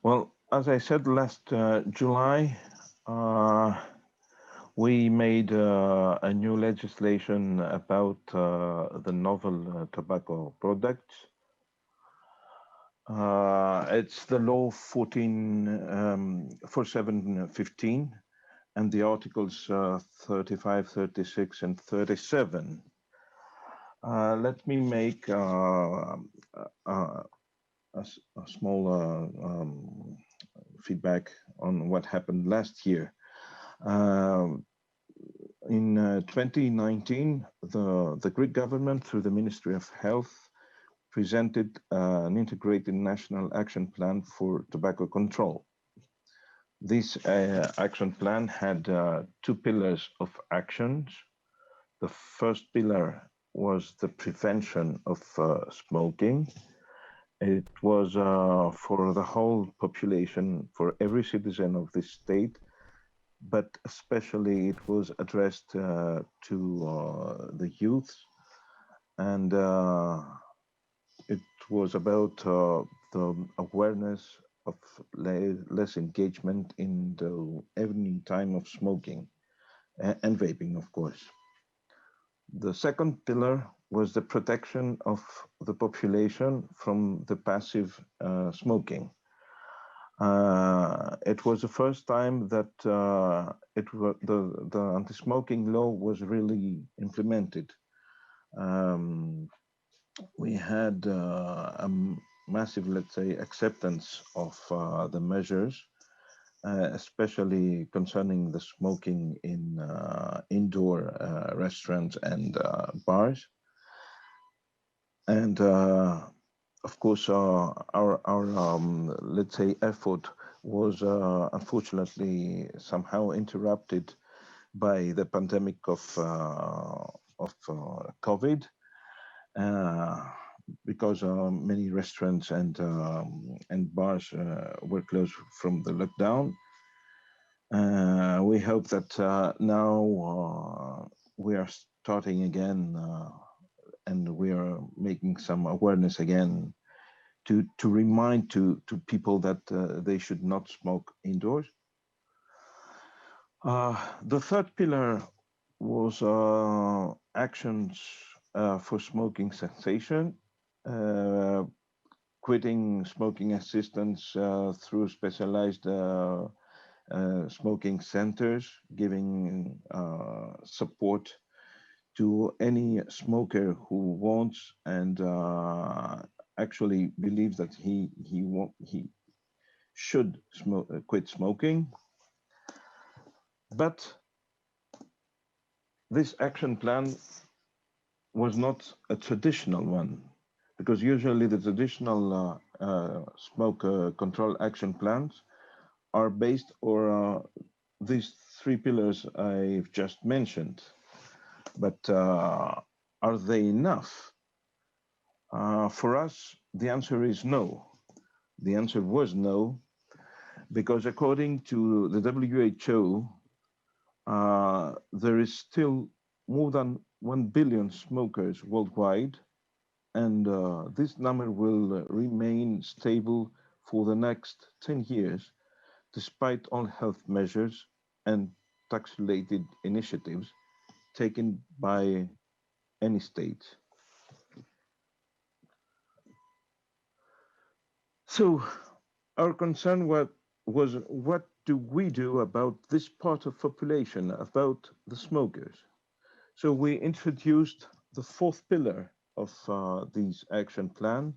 Well, as I said last July, uh, we made a new legislation about the novel tobacco products. It's the law 4715 and the articles 35, 36, and 37. Let me make a small feedback on what happened last year. Um in 2019, the Greek government, through the Ministry of Health, presented an integrated national action plan for tobacco control. This action plan had two pillars of actions. The first pillar was the prevention of smoking. It was for the whole population, for every citizen of this state, but especially it was addressed to the youth, and it was about the awareness of less engagement in the evening time of smoking and vaping, of course. The second pillar was the protection of the population from the passive smoking. It was the first time that the anti-smoking law was really implemented. Um, we had massive, let's say, acceptance of the measures, especially concerning the smoking in indoor restaurants and bars. And of course, our let's say effort was unfortunately somehow interrupted by the pandemic of COVID, uh, because many restaurants and bars were closed from the lockdown. We hope that now we are starting again, and we are making some awareness again to remind to people that they should not smoke indoors. The third pillar was actions for smoking cessation, uh, quitting smoking assistance through specialized smoking centers, giving support to any smoker who wants and actually believes that he should quit smoking. But this action plan was not a traditional one, because usually the traditional smoke control action plans are based on these three pillars I've just mentioned. But are they enough? For us, the answer is no. The answer was no, because according to the WHO, there is still more than 1 billion smokers worldwide, and this number will remain stable for the next 10 years, despite all health measures and tax related initiatives taken by any state. So, our concern was what do we do about this part of population, about the smokers? So we introduced the fourth pillar of this action plan,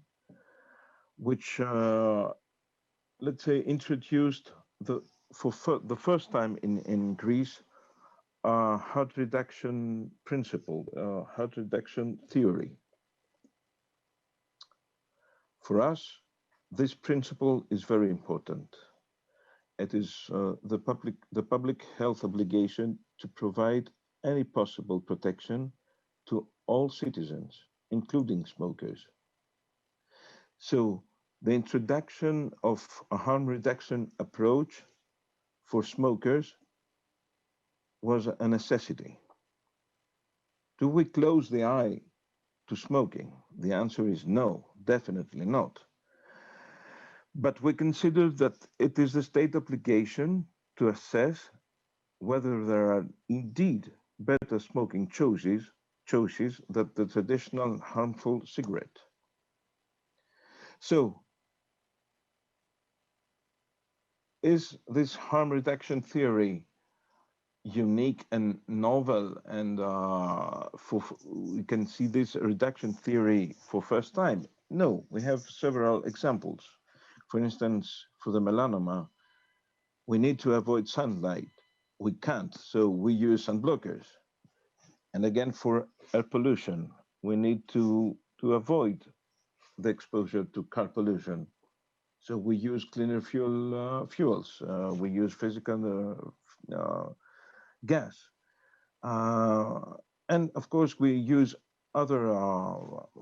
which let's say introduced the the first time in Greece heart reduction principle, heart reduction theory. For us, this principle is very important. It is the public health obligation to provide any possible protection to all citizens, including smokers. So the introduction of a harm reduction approach for smokers was a necessity. Do we close the eye to smoking? The answer is no, definitely not. But we consider that it is the state obligation to assess whether there are indeed better smoking choices than the traditional harmful cigarette. So, is this harm reduction theory unique and novel? And we can see this reduction theory for first time? No, we have several examples. For instance, for the melanoma, we need to avoid sunlight. We can't, so we use sunblockers. And again, for air pollution, we need to avoid the exposure to car pollution. So we use cleaner fuels. We use physical gas. Uh, and of course, we use other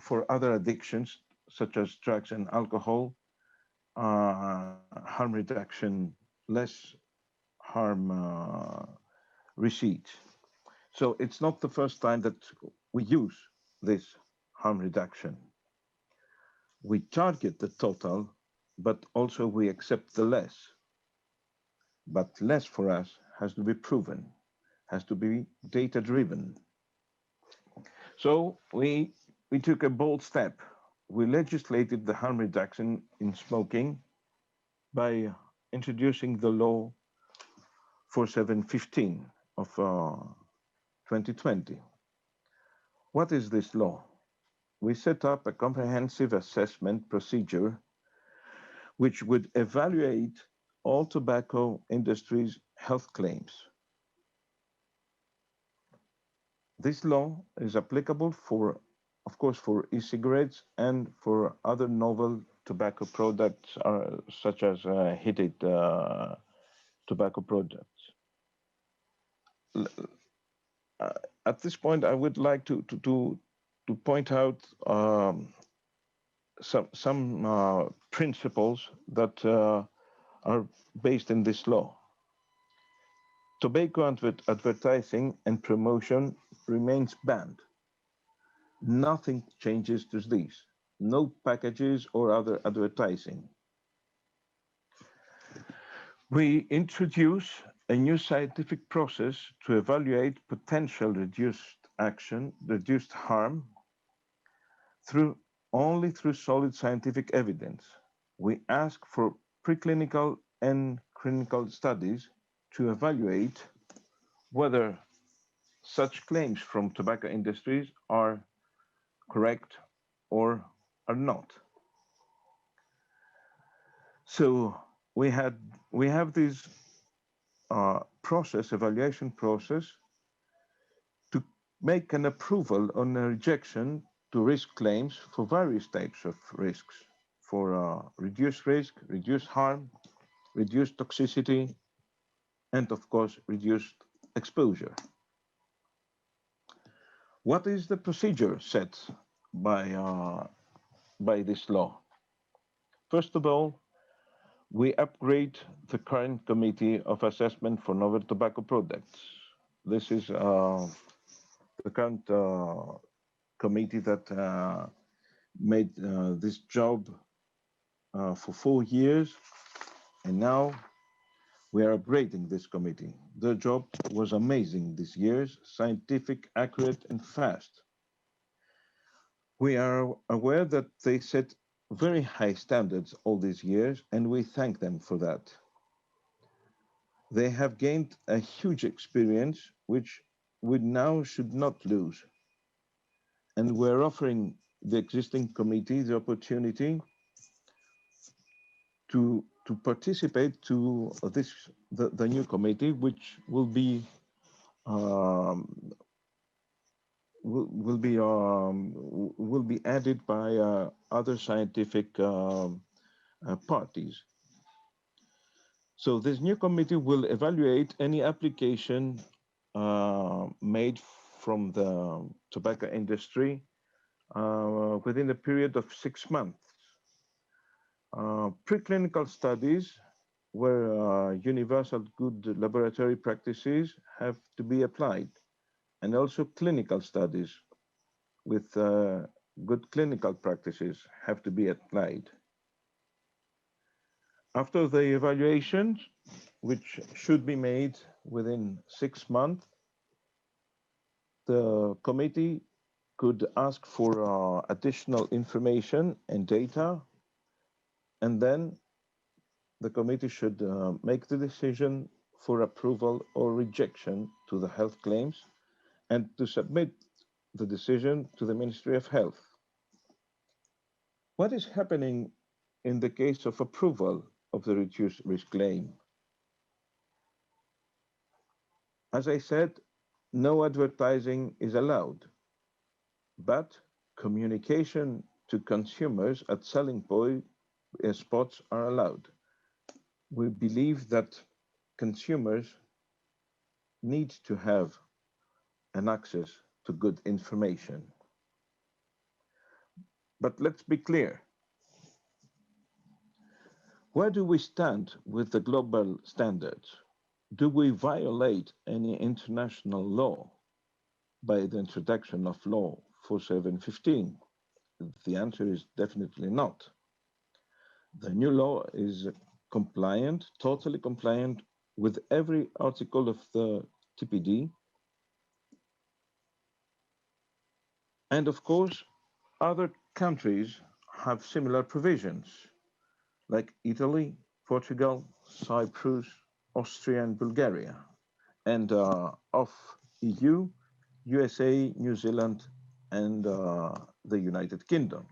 for other addictions such as drugs and alcohol. Harm reduction, less harm receipt. So it's not the first time that we use this harm reduction. We target the total, but also we accept the less. But less for us has to be proven, has to be data driven. So we took a bold step. We legislated the harm reduction in smoking by introducing the law 4715 of 2020. What is this law? We set up a comprehensive assessment procedure which would evaluate all tobacco industry's health claims. This law is applicable for, of course, for e-cigarettes and for other novel tobacco products, such as heated tobacco products. Uh, at this point, I would like to point out some principles that are based in this law. Tobacco advertising and promotion remains banned. Nothing changes to this. No packages or other advertising. We introduce a new scientific process to evaluate potential reduced harm through only through solid scientific evidence. We ask for preclinical and clinical studies to evaluate whether such claims from tobacco industries are correct or are not. So we had we have this evaluation process, to make an approval on a rejection to risk claims for various types of risks, for reduced risk, reduced harm, reduced toxicity, and of course, reduced exposure. What is the procedure set by this law? First of all, we upgrade the current Committee of Assessment for Novel Tobacco Products. This is the current committee that made this job for 4 years, and now we are upgrading this committee. Their job was amazing these years, scientific, accurate, and fast. We are aware that they set very high standards all these years, and we thank them for that. They have gained a huge experience, which we now should not lose. And we're offering the existing committee the opportunity to participate to the new committee, which um, will be added by other scientific parties. So this new committee will evaluate any application made from the tobacco industry within a period of 6 months. Preclinical studies where universal good laboratory practices have to be applied, and also clinical studies with good clinical practices have to be applied. After the evaluation, which should be made within 6 months, the committee could ask for additional information and data, and then the committee should make the decision for approval or rejection to the health claims and to submit the decision to the Ministry of Health. What is happening in the case of approval of the reduced risk claim? As I said, no advertising is allowed, but communication to consumers at selling point spots are allowed. We believe that consumers need to have an access to good information. But let's be clear. Where do we stand with the global standards? Do we violate any international law by the introduction of Law 4715? The answer is definitely not. The new law is compliant, totally compliant with every article of the TPD. And of course, other countries have similar provisions, like Italy, Portugal, Cyprus, Austria, and Bulgaria, and of EU, USA, New Zealand, and the United Kingdom.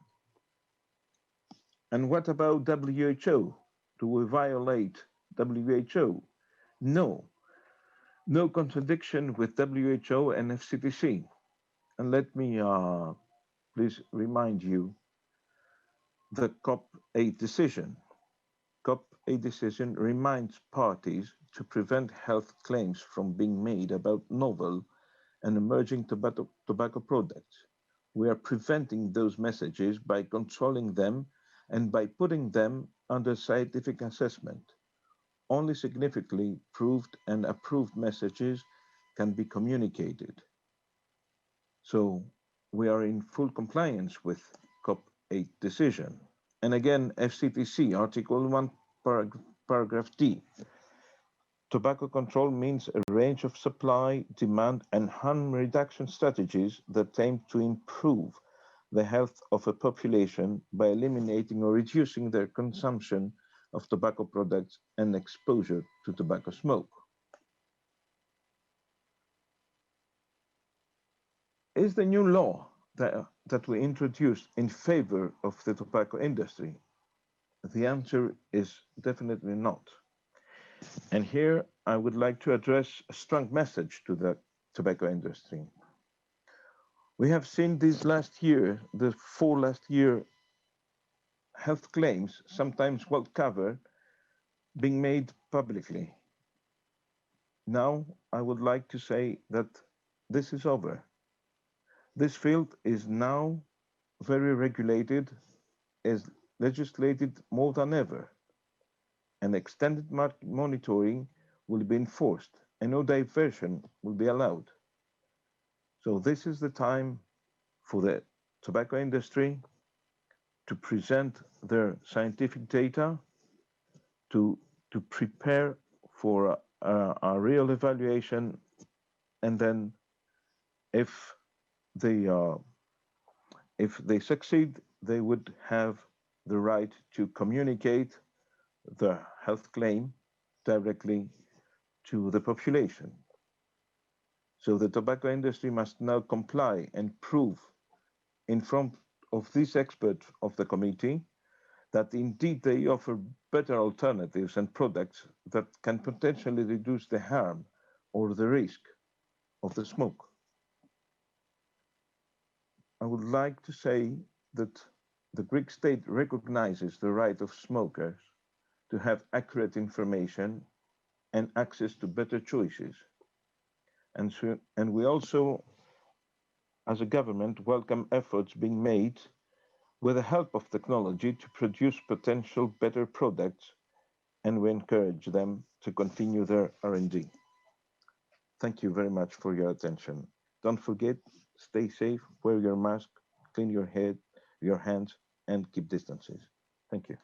And what about WHO? Do we violate WHO? No, no contradiction with WHO and FCTC. And let me please remind you the COP8 decision. COP8 decision reminds parties to prevent health claims from being made about novel and emerging tobacco products. We are preventing those messages by controlling them and by putting them under scientific assessment. Only significantly proved and approved messages can be communicated. So we are in full compliance with COP8 decision. And again, FCTC, Article 1, Paragraph D. Tobacco control means a range of supply, demand, and harm reduction strategies that aim to improve the health of a population by eliminating or reducing their consumption of tobacco products and exposure to tobacco smoke. Is the new law that we introduced in favor of the tobacco industry? The answer is definitely not. And here I would like to address a strong message to the tobacco industry. We have seen this last year, the 4 last year health claims, sometimes well covered, being made publicly. Now I would like to say that this is over. This field is now very regulated, is legislated more than ever, and extended market monitoring will be enforced and no diversion will be allowed. So this is the time for the tobacco industry to present their scientific data, to prepare for a real evaluation, and then if they succeed, they would have the right to communicate the health claim directly to the population. So the tobacco industry must now comply and prove in front of these experts of the committee that indeed they offer better alternatives and products that can potentially reduce the harm or the risk of the smoke. I would like to say that the Greek state recognizes the right of smokers to have accurate information and access to better choices. And we also, as a government, welcome efforts being made with the help of technology to produce potential better products, and we encourage them to continue their R&D. Thank you very much for your attention. Don't forget, stay safe, wear your mask, clean your head, your hands, and keep distances. Thank you.